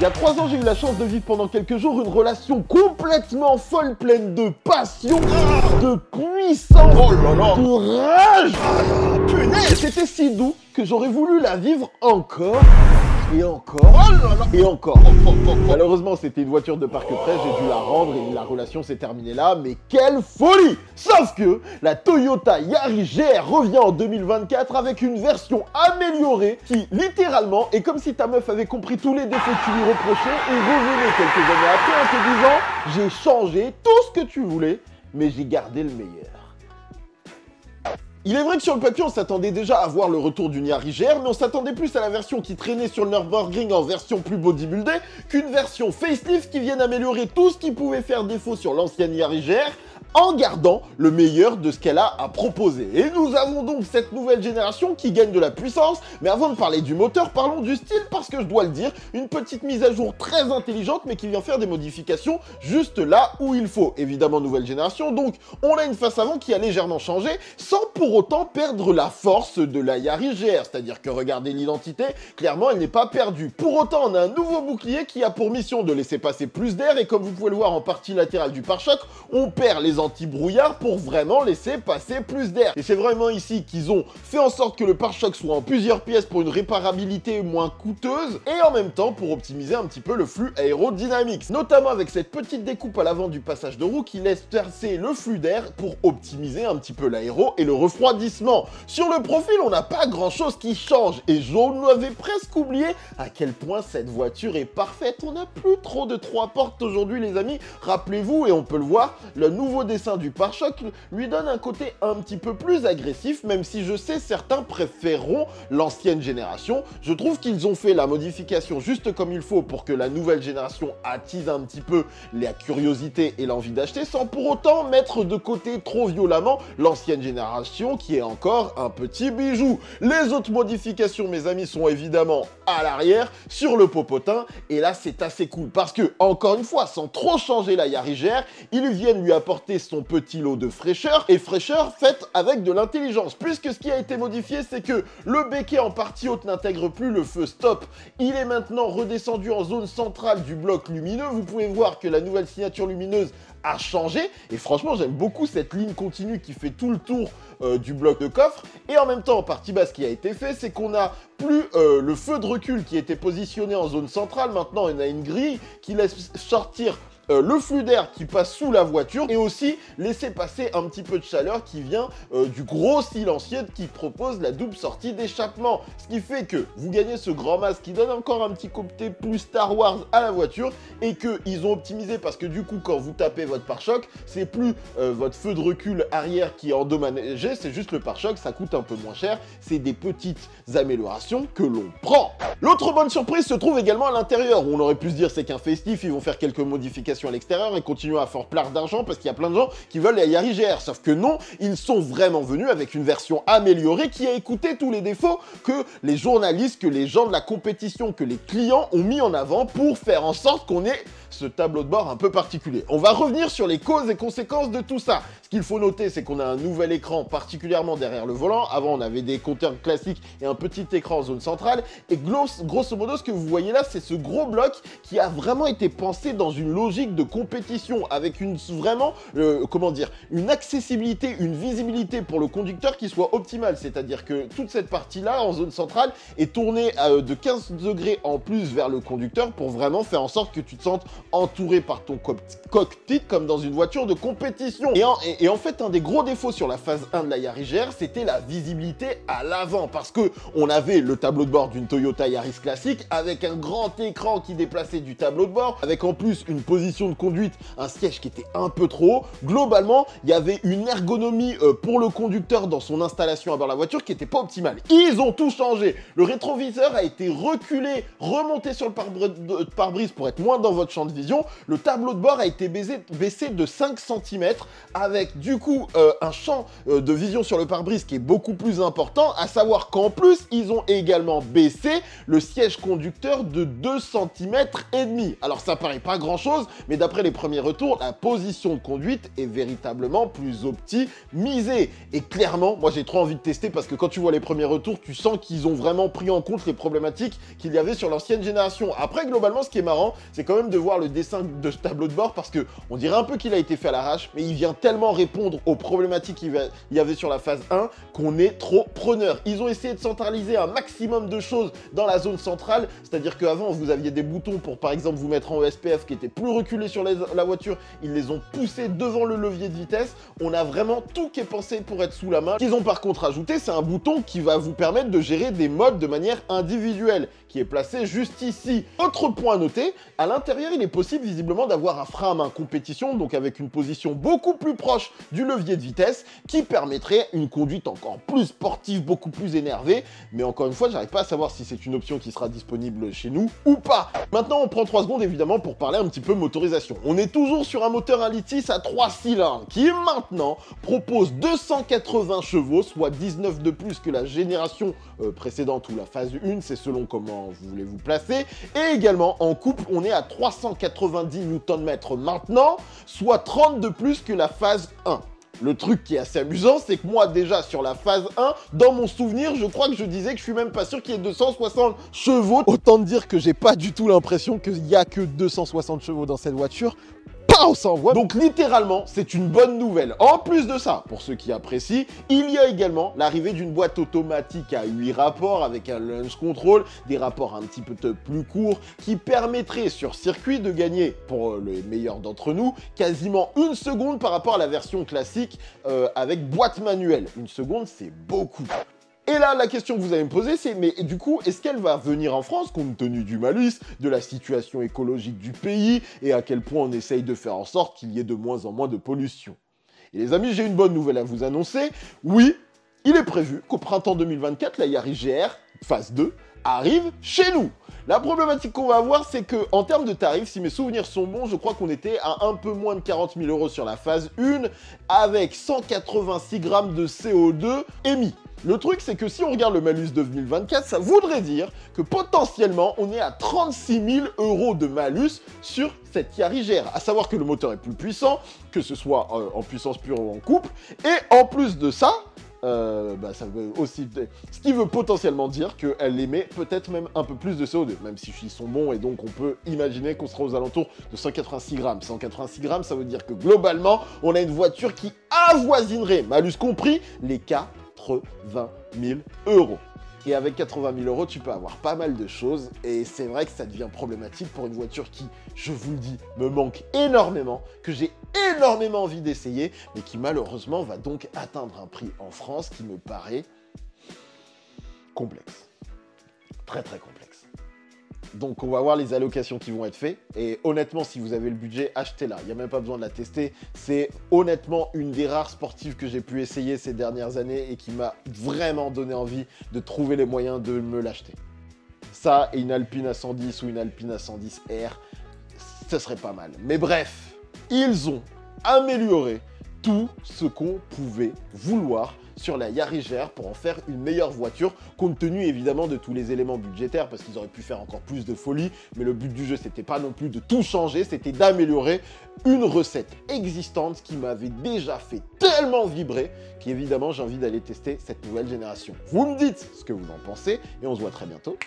Il y a 3 ans, j'ai eu la chance de vivre pendant quelques jours une relation complètement folle, pleine de passion, de puissance, de rage. Et c'était si doux que j'aurais voulu la vivre encore. Et encore, et encore. Malheureusement, c'était une voiture de parc près, j'ai dû la rendre et la relation s'est terminée là, mais quelle folie! Sauf que la Toyota Yaris GR revient en 2024 avec une version améliorée qui, littéralement, est comme si ta meuf avait compris tous les défauts que tu lui reprochais et revenait quelques années après en te disant « J'ai changé tout ce que tu voulais, mais j'ai gardé le meilleur ». Il est vrai que sur le papier, on s'attendait déjà à voir le retour d'une Yaris GR, mais on s'attendait plus à la version qui traînait sur le Nürburgring en version plus bodybuildée qu'une version facelift qui vienne améliorer tout ce qui pouvait faire défaut sur l'ancienne Yaris GR en gardant le meilleur de ce qu'elle a à proposer. Et nous avons donc cette nouvelle génération qui gagne de la puissance, mais avant de parler du moteur, parlons du style parce que je dois le dire, une petite mise à jour très intelligente mais qui vient faire des modifications juste là où il faut. Évidemment nouvelle génération, donc on a une face avant qui a légèrement changé sans pour autant perdre la force de la Yaris GR, c'est-à-dire que regardez l'identité, clairement elle n'est pas perdue. Pour autant on a un nouveau bouclier qui a pour mission de laisser passer plus d'air et comme vous pouvez le voir en partie latérale du pare-choc, on perd les anti-brouillard pour vraiment laisser passer plus d'air. Et c'est vraiment ici qu'ils ont fait en sorte que le pare-choc soit en plusieurs pièces pour une réparabilité moins coûteuse et en même temps pour optimiser un petit peu le flux aérodynamique. Notamment avec cette petite découpe à l'avant du passage de roue qui laisse passer le flux d'air pour optimiser un petit peu l'aéro et le refroidissement. Sur le profil, on n'a pas grand chose qui change et j'en avais presque oublié à quel point cette voiture est parfaite. On n'a plus trop de 3 portes aujourd'hui les amis. Rappelez-vous et on peut le voir, le nouveau dessin du pare-choc lui donne un côté un petit peu plus agressif, même si je sais certains préféreront l'ancienne génération. Je trouve qu'ils ont fait la modification juste comme il faut pour que la nouvelle génération attise un petit peu la curiosité et l'envie d'acheter, sans pour autant mettre de côté trop violemment l'ancienne génération qui est encore un petit bijou. Les autres modifications, mes amis, sont évidemment à l'arrière, sur le popotin, et là c'est assez cool parce que, encore une fois, sans trop changer la Yaris GR, ils viennent lui apporter son petit lot de fraîcheur, et fraîcheur faite avec de l'intelligence, puisque ce qui a été modifié, c'est que le béquet en partie haute n'intègre plus le feu stop. Il est maintenant redescendu en zone centrale du bloc lumineux. Vous pouvez voir que la nouvelle signature lumineuse a changé, et franchement j'aime beaucoup cette ligne continue qui fait tout le tour du bloc de coffre. Et en même temps, en partie basse, ce qui a été fait, c'est qu'on a plus le feu de recul qui était positionné en zone centrale. Maintenant on a une grille qui laisse sortir le flux d'air qui passe sous la voiture et aussi laisser passer un petit peu de chaleur qui vient du gros silencieux qui propose la double sortie d'échappement. Ce qui fait que vous gagnez ce grand masque qui donne encore un petit côté plus Star Wars à la voiture et qu'ils ont optimisé parce que du coup quand vous tapez votre pare-choc, c'est plus votre feu de recul arrière qui est endommagé, c'est juste le pare-choc, ça coûte un peu moins cher. C'est des petites améliorations que l'on prend. L'autre bonne surprise se trouve également à l'intérieur où on aurait pu se dire c'est qu'un festif, ils vont faire quelques modifications à l'extérieur et continuer à faire plein d'argent parce qu'il y a plein de gens qui veulent la Yaris GR. Sauf que non, ils sont vraiment venus avec une version améliorée qui a écouté tous les défauts que les journalistes, que les gens de la compétition, que les clients ont mis en avant pour faire en sorte qu'on ait ce tableau de bord un peu particulier. On va revenir sur les causes et conséquences de tout ça. Ce qu'il faut noter, c'est qu'on a un nouvel écran particulièrement derrière le volant. Avant, on avait des compteurs classiques et un petit écran en zone centrale. Et grosso modo, ce que vous voyez là, c'est ce gros bloc qui a vraiment été pensé dans une logique de compétition avec une une accessibilité, une visibilité pour le conducteur qui soit optimale. C'est-à-dire que toute cette partie-là, en zone centrale, est tournée de 15 degrés en plus vers le conducteur pour vraiment faire en sorte que tu te sentes entouré par ton cockpit comme dans une voiture de compétition. Et en fait, un des gros défauts sur la phase 1 de la Yaris GR, c'était la visibilité à l'avant parce que on avait le tableau de bord d'une Toyota Yaris classique avec un grand écran qui déplaçait du tableau de bord, avec en plus une position de conduite, un siège qui était un peu trop haut. Globalement, il y avait une ergonomie pour le conducteur dans son installation à bord de la voiture qui n'était pas optimale. Ils ont tout changé. Le rétroviseur a été reculé, remonté sur le pare-brise pour être moins dans votre champ de de vision, le tableau de bord a été baissé de 5 cm avec du coup un champ de vision sur le pare-brise qui est beaucoup plus important, à savoir qu'en plus, ils ont également baissé le siège conducteur de 2 cm et demi. Alors ça paraît pas grand-chose, mais d'après les premiers retours, la position de conduite est véritablement plus optimisée. Et clairement, moi j'ai trop envie de tester parce que quand tu vois les premiers retours, tu sens qu'ils ont vraiment pris en compte les problématiques qu'il y avait sur l'ancienne génération. Après, globalement, ce qui est marrant, c'est quand même de voir le dessin de ce tableau de bord parce que on dirait un peu qu'il a été fait à l'arrache, mais il vient tellement répondre aux problématiques qu'il y avait sur la phase 1 qu'on est trop preneur. Ils ont essayé de centraliser un maximum de choses dans la zone centrale, c'est-à-dire qu'avant, vous aviez des boutons pour, par exemple, vous mettre en ESPF qui étaient plus reculés sur la voiture. Ils les ont poussés devant le levier de vitesse. On a vraiment tout qui est pensé pour être sous la main. Ce qu'ils ont par contre ajouté, c'est un bouton qui va vous permettre de gérer des modes de manière individuelle, qui est placé juste ici. Autre point à noter, à l'intérieur, il est possible visiblement d'avoir un frein à main compétition, donc avec une position beaucoup plus proche du levier de vitesse, qui permettrait une conduite encore plus sportive, beaucoup plus énervée. Mais encore une fois, j'arrive pas à savoir si c'est une option qui sera disponible chez nous ou pas. Maintenant, on prend 3 secondes évidemment pour parler un petit peu motorisation. On est toujours sur un moteur 1,6 litre à 3 cylindres qui maintenant propose 280 chevaux, soit 19 de plus que la génération précédente ou la phase 1, c'est selon comment vous voulez vous placer. Et également en couple, on est à 390 Nm maintenant, soit 30 de plus que la phase 1. Le truc qui est assez amusant, c'est que moi, déjà, sur la phase 1, dans mon souvenir, je crois que je disais que je suis même pas sûr qu'il y ait 260 chevaux. Autant te dire que j'ai pas du tout l'impression qu'il y a que 260 chevaux dans cette voiture. On s'envoie. Donc littéralement, c'est une bonne nouvelle. En plus de ça, pour ceux qui apprécient, il y a également l'arrivée d'une boîte automatique à 8 rapports avec un launch control, des rapports un petit peu plus courts qui permettraient sur circuit de gagner, pour les meilleurs d'entre nous, quasiment 1 seconde par rapport à la version classique avec boîte manuelle. 1 seconde, c'est beaucoup. Et là, la question que vous allez me poser, c'est mais du coup, est-ce qu'elle va venir en France compte tenu du malus, de la situation écologique du pays et à quel point on essaye de faire en sorte qu'il y ait de moins en moins de pollution? Et les amis, j'ai une bonne nouvelle à vous annoncer. Oui, il est prévu qu'au printemps 2024, la Yaris GR phase 2 arrive chez nous. La problématique qu'on va avoir, c'est que en termes de tarifs, si mes souvenirs sont bons, je crois qu'on était à un peu moins de 40 000 € sur la phase 1 avec 186 grammes de CO2 émis. Le truc, c'est que si on regarde le malus 2024, ça voudrait dire que potentiellement, on est à 36 000 € de malus sur cette Yaris GR. À savoir que le moteur est plus puissant, que ce soit en puissance pure ou en couple. Et en plus de ça, ça veut aussi... Ce qui veut potentiellement dire qu'elle émet peut-être même un peu plus de CO2, même si ils sont bons, et donc on peut imaginer qu'on sera aux alentours de 186 grammes. 186 grammes, ça veut dire que globalement, on a une voiture qui avoisinerait, malus compris, les 80 000 €. Et avec 80 000 €, tu peux avoir pas mal de choses. Et c'est vrai que ça devient problématique pour une voiture qui, je vous le dis, me manque énormément, que j'ai énormément envie d'essayer, mais qui malheureusement va donc atteindre un prix en France qui me paraît complexe. Très très complexe. Donc on va voir les allocations qui vont être faites. Et honnêtement, si vous avez le budget, achetez-la. Il n'y a même pas besoin de la tester. C'est honnêtement une des rares sportives que j'ai pu essayer ces dernières années et qui m'a vraiment donné envie de trouver les moyens de me l'acheter. Ça et une Alpine A110 ou une Alpine A110 R, ce serait pas mal. Mais bref, ils ont amélioré tout ce qu'on pouvait vouloir sur la Yaris GR pour en faire une meilleure voiture, compte tenu évidemment de tous les éléments budgétaires, parce qu'ils auraient pu faire encore plus de folie, mais le but du jeu, c'était pas non plus de tout changer, c'était d'améliorer une recette existante qui m'avait déjà fait tellement vibrer, qu'évidemment, j'ai envie d'aller tester cette nouvelle génération. Vous me dites ce que vous en pensez, et on se voit très bientôt